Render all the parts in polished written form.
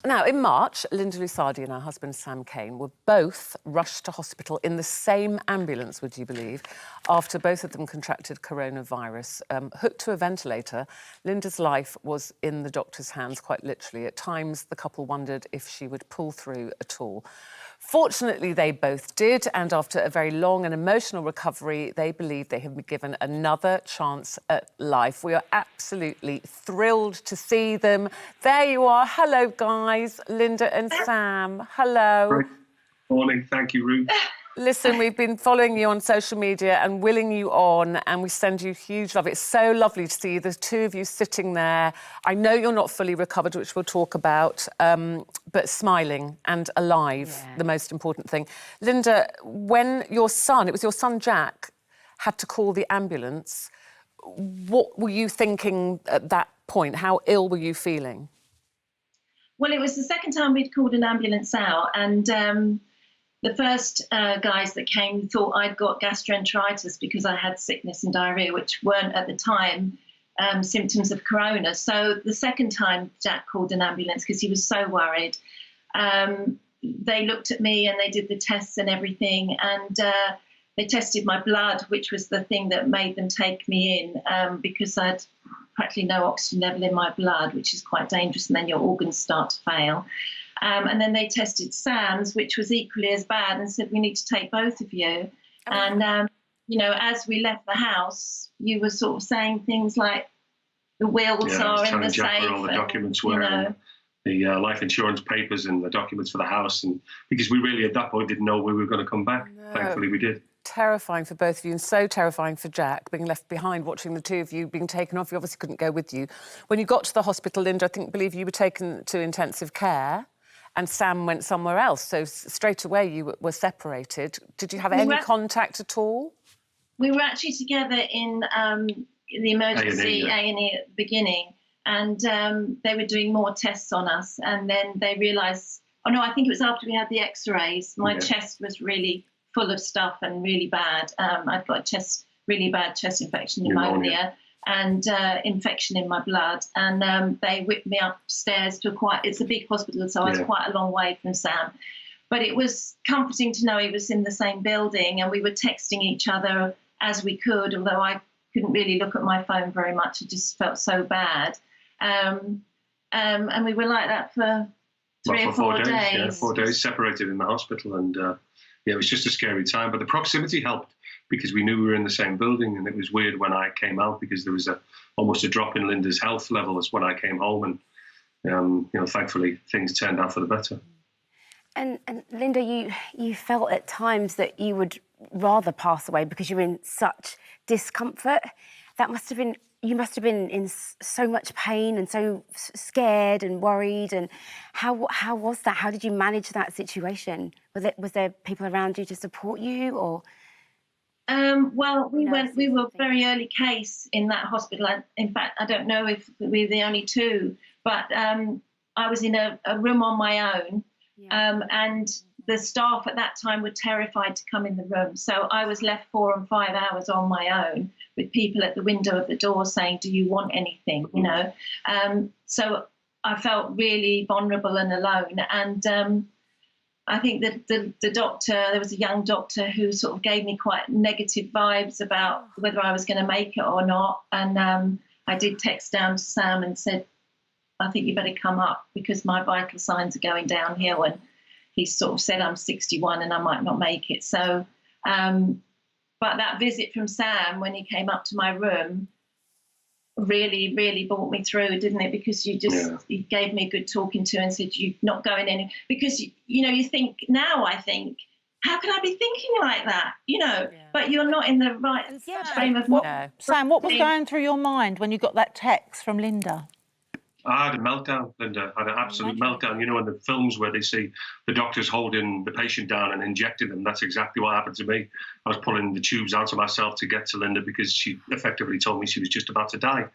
Now, in March, Linda Lusardi and her husband, Sam Kane, were both rushed to hospital in the same ambulance, would you believe, after both of them contracted coronavirus. Hooked to a ventilator, Linda's life was in the doctor's hands, quite literally. At times, the couple wondered if she would pull through at all. Fortunately, they both did, and after a very long and emotional recovery, they believe they have been given another chance at life. We are absolutely thrilled to see them. There you are. Hello, guys. Linda and Sam. Hello. Good morning. Thank you, Ruth. Listen, we've been following you on social media and willing you on, and we send you huge love. It's so lovely to see the two of you sitting there. I know you're not fully recovered, which we'll talk about, but smiling and alive, the most important thing. Linda, when your son, it was your son Jack, had to call the ambulance, what were you thinking at that point? How ill were you feeling? Well, it was the second time we'd called an ambulance out, and the first guys that came thought I'd got gastroenteritis because I had sickness and diarrhoea, which weren't at the time symptoms of corona. So the second time Jack called an ambulance because he was so worried. They looked at me and they did the tests and everything, and they tested my blood, which was the thing that made them take me in, because I had practically no oxygen level in my blood, which is quite dangerous, and then your organs start to fail. And then they tested Sam's, which was equally as bad, and said, we need to take both of you. Oh. And, you know, as we left the house, you were sort of saying things like, the wills are in the safe. Where all the documents were, and the life insurance papers and the documents for the house. And because we really, at that point, didn't know we were going to come back. No. Thankfully, we did. Terrifying for both of you, and so terrifying for Jack, being left behind, watching the two of you being taken off. You obviously couldn't go with you. When you got to the hospital, Linda, I believe you were taken to intensive care, and Sam went somewhere else. So straight away you were separated. Did you have any contact at all? We were actually together in the emergency A&E at the beginning, and they were doing more tests on us, and then they realised, oh no, I think it was after we had the x-rays, my chest was really full of stuff and really bad. I'd got really bad chest infection, pneumonia. And infection in my blood, and they whipped me upstairs to it's a big hospital, so I was quite a long way from Sam. But it was comforting to know he was in the same building, and we were texting each other as we could, although I couldn't really look at my phone very much. It just felt so bad. And we were like that for three or four days. Yeah, 4 days separated in the hospital, and it was just a scary time. But the proximity helped, because we knew we were in the same building, and it was weird when I came out because there was almost a drop in Linda's health levels when I came home, and thankfully things turned out for the better. And Linda, you felt at times that you would rather pass away because you were in such discomfort. You must have been in so much pain and so scared and worried. And how was that? How did you manage that situation? Was there people around you to support you, or? Well, we were very early case in that hospital. In fact, I don't know if we were the only two, but I was in a room on my own, and the staff at that time were terrified to come in the room. So I was left 4 and 5 hours on my own with people at the window of the door saying, do you want anything, you know? So I felt really vulnerable and alone. And I think that the doctor, there was a young doctor who sort of gave me quite negative vibes about whether I was going to make it or not. And I did text down to Sam and said, I think you better come up because my vital signs are going downhill. And he sort of said, I'm 61 and I might not make it. So, but that visit from Sam when he came up to my room really, really brought me through, didn't it? Because you gave me a good talking to and said, you're not going any, because, you think, now I think, how can I be thinking like that? But you're not in the right frame of mind. Sam, what was going through your mind when you got that text from Linda? I had a meltdown, Linda. I had an absolute meltdown. In the films where they see the doctors holding the patient down and injecting them, that's exactly what happened to me. I was pulling the tubes out of myself to get to Linda because she effectively told me she was just about to die.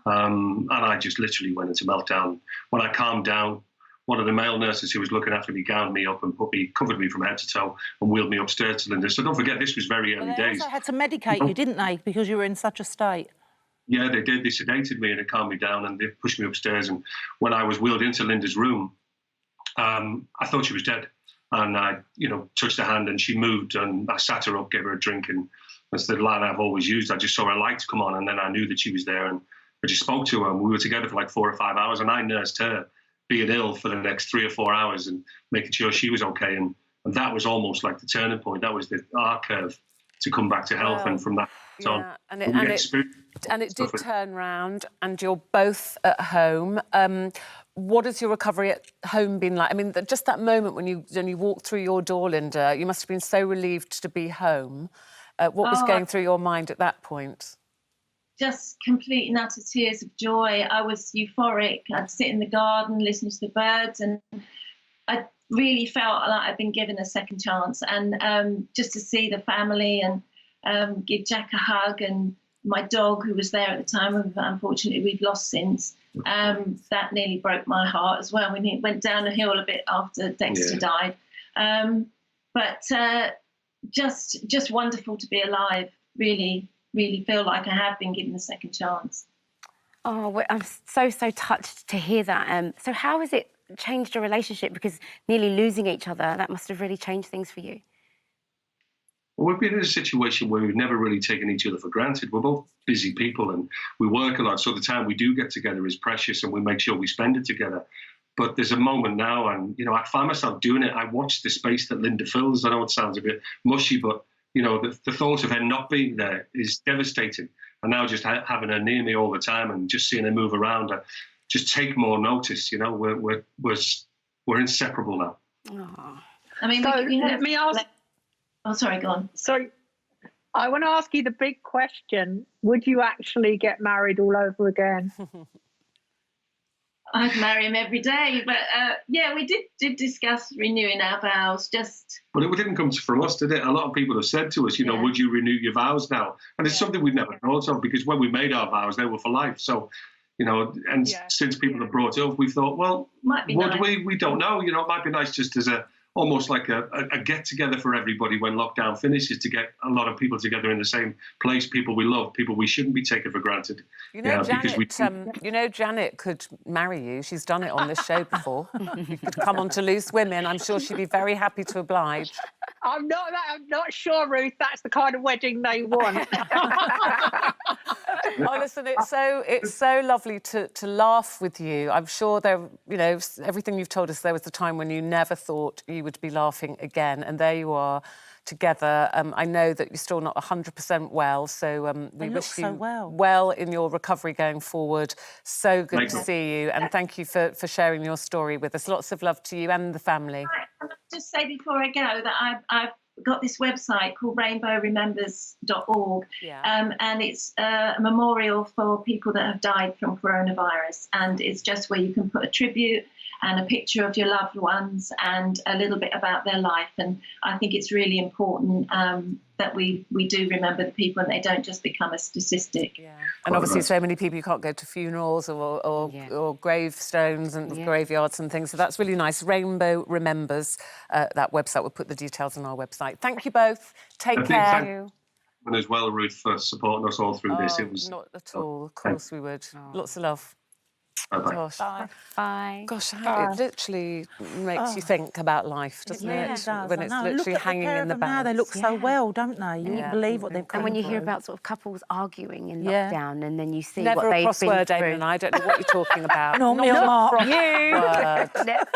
And I just literally went into meltdown. When I calmed down, one of the male nurses who was looking after me gowned me up and covered me from head to toe and wheeled me upstairs to Linda. So don't forget, this was very early days. They also had to medicate you, didn't they, because you were in such a state? Yeah, they did. They sedated me and it calmed me down, and they pushed me upstairs. And when I was wheeled into Linda's room, I thought she was dead. And I, touched her hand and she moved and I sat her up, gave her a drink, and that's the line I've always used. I just saw her lights come on and then I knew that she was there, and I just spoke to her, and we were together for like 4 or 5 hours, and I nursed her being ill for the next 3 or 4 hours and making sure she was okay. And that was almost like the turning point. That was our curve to come back to health. And from that on, and it did turn round, and you're both at home. What has your recovery at home been like? I mean, just that moment when you walked through your door, Linda, you must have been so relieved to be home. What was going through your mind at that point? Just complete and utter tears of joy. I was euphoric. I'd sit in the garden, listen to the birds, and I really felt like I'd been given a second chance. And just to see the family and give Jack a hug, and my dog, who was there at the time, unfortunately we've lost since, that nearly broke my heart as well. We went down a hill a bit after Dexter died. But just wonderful to be alive, really feel like I have been given a second chance. Oh, well, I'm so touched to hear that. So how has it changed your relationship? Because nearly losing each other, that must have really changed things for you. Well, we've been in a situation where we've never really taken each other for granted. We're both busy people and we work a lot, so the time we do get together is precious and we make sure we spend it together. But there's a moment now, and, I find myself doing it. I watch the space that Linda fills. I know it sounds a bit mushy, but, the thought of her not being there is devastating. And now just having her near me all the time and just seeing her move around, I just take more notice. We're inseparable now. Oh. I mean, let me ask. Oh, sorry, go on. Sorry, I want to ask you the big question. Would you actually get married all over again? I'd marry him every day. But, we did discuss renewing our vows, But it didn't come from us, did it? A lot of people have said to us, would you renew your vows now? And it's something we've never thought of, because when we made our vows, they were for life. So, since people have brought it up, we thought, well, might be would nice. we don't know. It might be nice just as almost like a get-together for everybody when lockdown finishes, to get a lot of people together in the same place, people we love, people we shouldn't be taking for granted. Janet could marry you. She's done it on this show before. You could come on to Loose Women. I'm sure she'd be very happy to oblige. I'm not sure, Ruth. That's the kind of wedding they want. Oh, listen, it's so lovely to laugh with you. I'm sure everything you've told us, there was a time when you never thought you would be laughing again, and there you are together. I know that you're still not 100% well, so we wish you well in your recovery going forward. So good to see you, and thank you for sharing your story with us. Lots of love to you and the family. I'll just say before I go that I've got this website called rainbowremembers.org, and it's a memorial for people that have died from coronavirus, and it's just where you can put a tribute and a picture of your loved ones and a little bit about their life. And I think it's really important that we do remember the people and they don't just become a statistic. Yeah. And obviously so many people, you can't go to funerals or gravestones and graveyards and things. So that's really nice. Rainbow Remembers, that website. We'll put the details on our website. Thank you both. Take care. And as well, Ruth, for supporting us all through this. It was not at all. Of course we would. Lots of love. Bye-bye. Gosh. Bye. Gosh, it literally makes you think about life, doesn't it? Does. When it's literally hanging in the balance. Now they look so well, don't they? You wouldn't believe what they've gone And when you through. hear about sort of couples arguing in lockdown, and then you see Never what they've been a crossword, through. Amy, and I don't know what you're talking about. Normally I'm not. You. Never.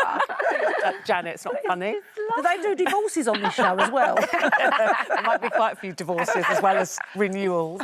Janet, it's not funny. Do they do divorces on this show as well? There might be quite a few divorces as well as renewals.